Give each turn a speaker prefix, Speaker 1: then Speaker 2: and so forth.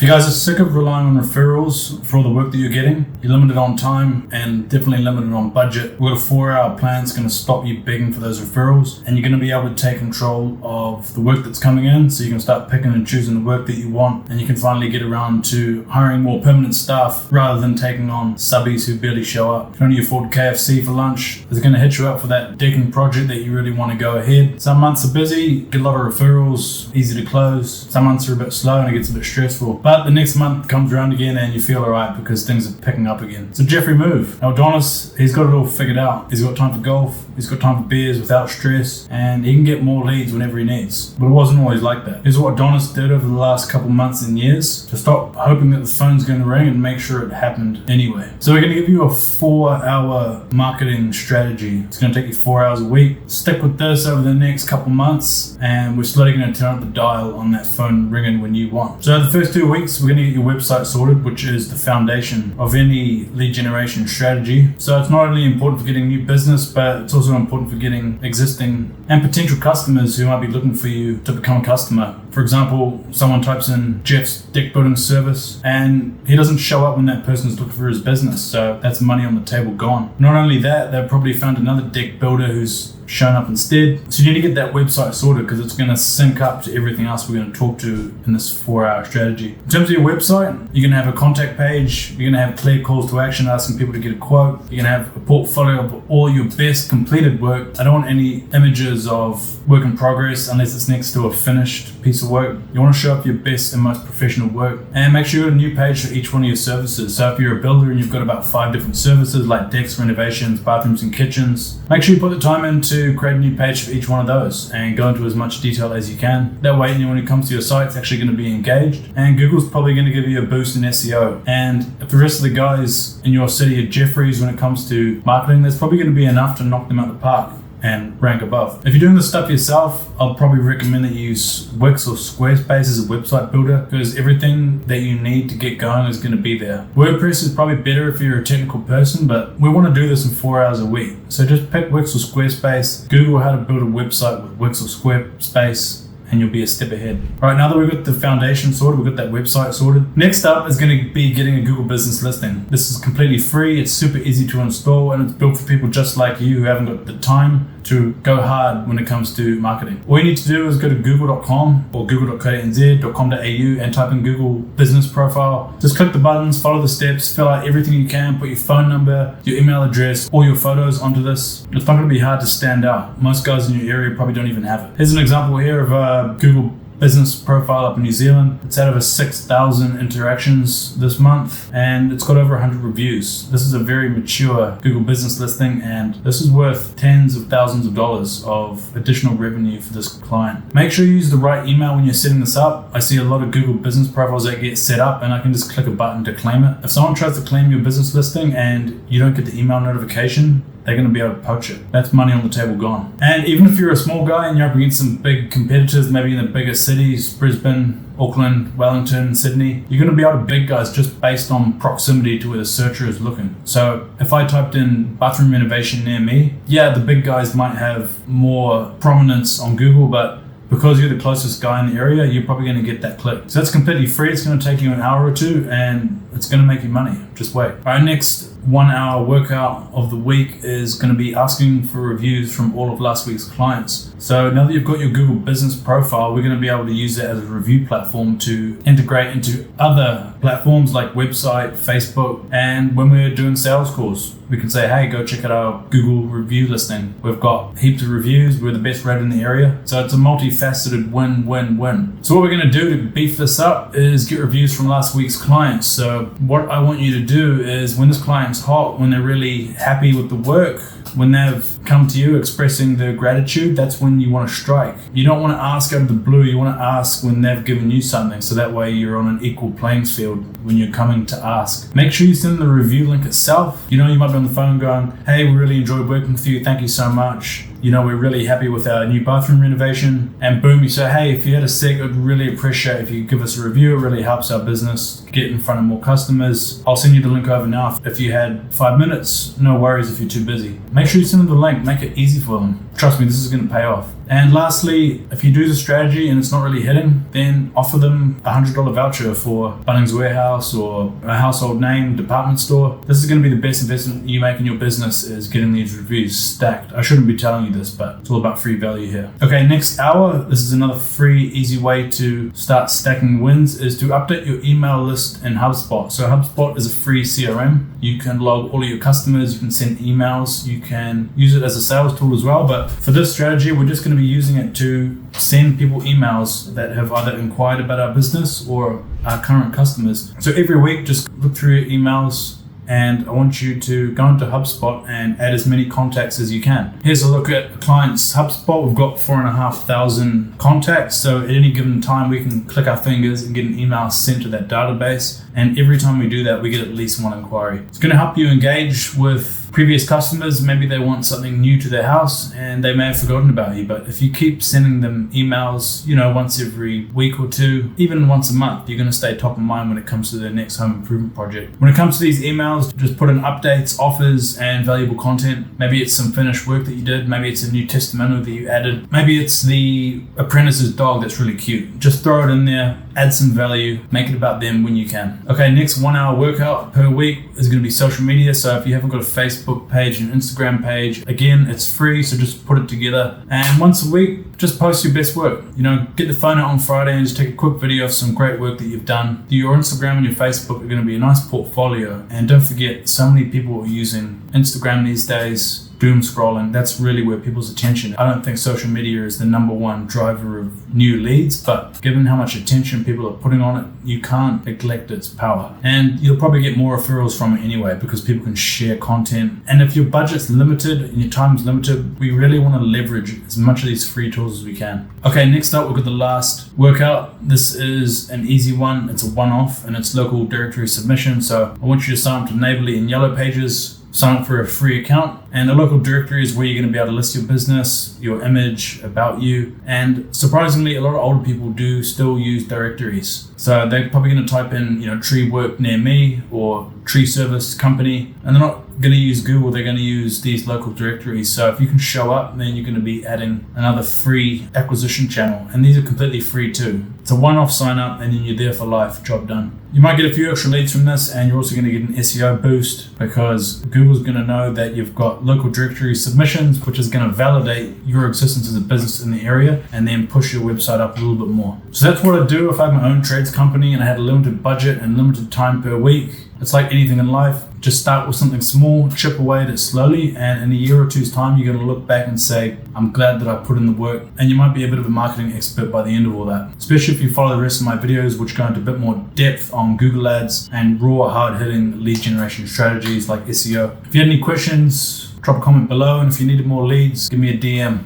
Speaker 1: If you guys are sick of relying on referrals for all the work that you're getting, you're limited on time and definitely limited on budget, we've got a 4-hour plan that's going to stop you begging for those referrals, and you're going to be able to take control of the work that's coming in, so you can start picking and choosing the work that you want, and you can finally get around to hiring more permanent staff rather than taking on subbies who barely show up. You can only afford KFC for lunch. It's going to hit you up for that decking project that you really want to go ahead. Some months are busy, get a lot of referrals, easy to close. Some months are a bit slow and it gets a bit stressful. But the next month comes around again and you feel alright because things are picking up again. So Jeffrey move. Now Adonis, he's got it all figured out. He's got time for golf, he's got time for beers without stress, and he can get more leads whenever he needs. But it wasn't always like that. Here's what Adonis did over the last couple months and years to stop hoping that the phone's going to ring and make sure it happened anyway. So we're going to give you a 4-hour marketing strategy. It's going to take you 4 hours a week. Stick with this over the next couple months and we're slowly going to turn up the dial on that phone ringing when you want. So the first 2 weeks, we're going to get your website sorted, which is the foundation of any lead generation strategy. So it's not only important for getting new business, but it's also important for getting existing and potential customers who might be looking for you to become a customer. For example, someone types in Jeff's deck building service and he doesn't show up when that person is looking for his business. So that's money on the table gone. Not only that, they've probably found another deck builder who's shown up instead. So you need to get that website sorted because it's going to sync up to everything else we're going to talk to in this 4-hour strategy. In terms of your website, you're going to have a contact page, you're going to have clear calls to action asking people to get a quote, you're going to have a portfolio of all your best completed work. I don't want any images of work in progress unless it's next to a finished piece of work. You want to show up your best and most professional work, and make sure you have a new page for each one of your services. So if you're a builder and you've got about 5 different services like decks, renovations, bathrooms and kitchens, make sure you put the time into create a new page for each one of those and go into as much detail as you can. That way, when it comes to your site, it's actually going to be engaged, and Google's probably going to give you a boost in SEO. And if the rest of the guys in your city are Jeffries when it comes to marketing, there's probably going to be enough to knock them out of the park and rank above. If you're doing this stuff yourself, I'll probably recommend that you use Wix or Squarespace as a website builder because everything that you need to get going is going to be there. WordPress is probably better if you're a technical person, but we want to do this in 4 hours a week. So just pick Wix or Squarespace, Google how to build a website with Wix or Squarespace, and you'll be a step ahead. All right, now that we've got the foundation sorted, we've got that website sorted, next up is going to be getting a Google business listing. This is completely free, it's super easy to install, and it's built for people just like you who haven't got the time to go hard when it comes to marketing. All you need to do is go to google.com or google.co.nz.com.au and type in Google business profile. Just click the buttons, follow the steps, fill out everything you can, put your phone number, your email address, all your photos onto this. It's not going to be hard to stand out. Most guys in your area probably don't even have it. Here's an example here of a Google business profile up in New Zealand. It's had over 6,000 interactions this month and it's got over 100 reviews. This is a very mature Google business listing and this is worth tens of thousands of dollars of additional revenue for this client. Make sure you use the right email when you're setting this up. I see a lot of Google business profiles that get set up and I can just click a button to claim it. If someone tries to claim your business listing and you don't get the email notification, they're going to be able to poach it. That's money on the table gone. And even if you're a small guy and you're up against some big competitors, maybe in the bigger cities, Brisbane, Auckland, Wellington, Sydney, you're going to be able to beat guys just based on proximity to where the searcher is looking. So if I typed in bathroom renovation near me, yeah, the big guys might have more prominence on Google, but because you're the closest guy in the area, you're probably going to get that click. So that's completely free. It's going to take you an hour or two and it's going to make you money. Just wait. All right, next 1 hour workout of the week is going to be asking for reviews from all of last week's clients. So now that you've got your Google business profile, we're going to be able to use that as a review platform to integrate into other platforms like website, Facebook, and when we're doing sales calls, we can say, hey, go check out our Google review listing. We've got heaps of reviews. We're the best rated in the area. So it's a multifaceted win-win-win. So what we're going to do to beef this up is get reviews from last week's clients. So what I want you to do is when this client's hot, when they're really happy with the work, when they've come to you expressing their gratitude, that's when you want to strike. You don't want to ask out of the blue. You want to ask when they've given you something. So that way you're on an equal playing field when you're coming to ask. Make sure you send the review link itself. You might be on the phone going, hey, we really enjoyed working with you. Thank you so much. We're really happy with our new bathroom renovation. And boom, you say, hey, if you had a sec, I'd really appreciate if you could give us a review. It really helps our business get in front of more customers. I'll send you the link over now. If you had 5 minutes, no worries if you're too busy. Make sure you send them the link. Make it easy for them. Trust me, this is going to pay off. And lastly, if you do the strategy and it's not really hitting, then offer them a $100 voucher for Bunnings Warehouse or a household name department store. This is going to be the best investment you make in your business, is getting these reviews stacked. I shouldn't be telling you this, but it's all about free value here. Okay, next hour, this is another free, easy way to start stacking wins, is to update your email list in HubSpot. So HubSpot is a free CRM. You can log all of your customers, you can send emails, you can use it as a sales tool as well. But for this strategy, we're just going to be using it to send people emails that have either inquired about our business or our current customers. So every week, just look through your emails, and I want you to go into HubSpot and add as many contacts as you can. Here's a look at a client's HubSpot. We've got 4,500 contacts. So at any given time, we can click our fingers and get an email sent to that database. And every time we do that, we get at least one inquiry. It's going to help you engage with previous customers. Maybe they want something new to their house and they may have forgotten about you. But if you keep sending them emails, once every week or two, even once a month, you're going to stay top of mind when it comes to their next home improvement project. When it comes to these emails, just put in updates, offers, and valuable content. Maybe it's some finished work that you did. Maybe it's a new testimonial that you added. Maybe it's the apprentice's dog that's really cute. Just throw it in there, add some value, make it about them when you can. Okay, next 1 hour workout per week is going to be social media. So if you haven't got a Facebook page and Instagram page, again, it's free. So just put it together. And once a week, just post your best work. Get the phone out on Friday and just take a quick video of some great work that you've done. Your Instagram and your Facebook are going to be a nice portfolio. And don't forget, so many people are using Instagram these days, doom scrolling. That's really where people's attention. I don't think social media is the number one driver of new leads, but given how much attention people are putting on it, you can't neglect its power. And you'll probably get more referrals from it anyway, because people can share content. And if your budget's limited and your time's limited, we really want to leverage as much of these free tools as we can. Okay, next up, we've got the last workout. This is an easy one. It's a one-off and it's local directory submission. So I want you to sign up to Neighborly and Yellow Pages. Sign up for a free account, and a local directory is where you're going to be able to list your business, your image, about you. And surprisingly, a lot of older people do still use directories. So they're probably going to type in, tree work near me or tree service company, and they're not going to use Google, they're going to use these local directories. So if you can show up, then you're going to be adding another free acquisition channel. And these are completely free too. It's a one-off sign up and then you're there for life, job done. You might get a few extra leads from this, and you're also going to get an SEO boost because Google's going to know that you've got local directory submissions, which is going to validate your existence as a business in the area and then push your website up a little bit more. So that's what I do if I have my own trades company and I had a limited budget and limited time per week. It's like anything in life. Just start with something small, chip away at it slowly, and in a year or two's time, you're going to look back and say, I'm glad that I put in the work. And you might be a bit of a marketing expert by the end of all that, especially if you follow the rest of my videos, which go into a bit more depth on Google Ads and raw, hard-hitting lead generation strategies like SEO. If you had any questions, drop a comment below, and if you needed more leads, give me a DM.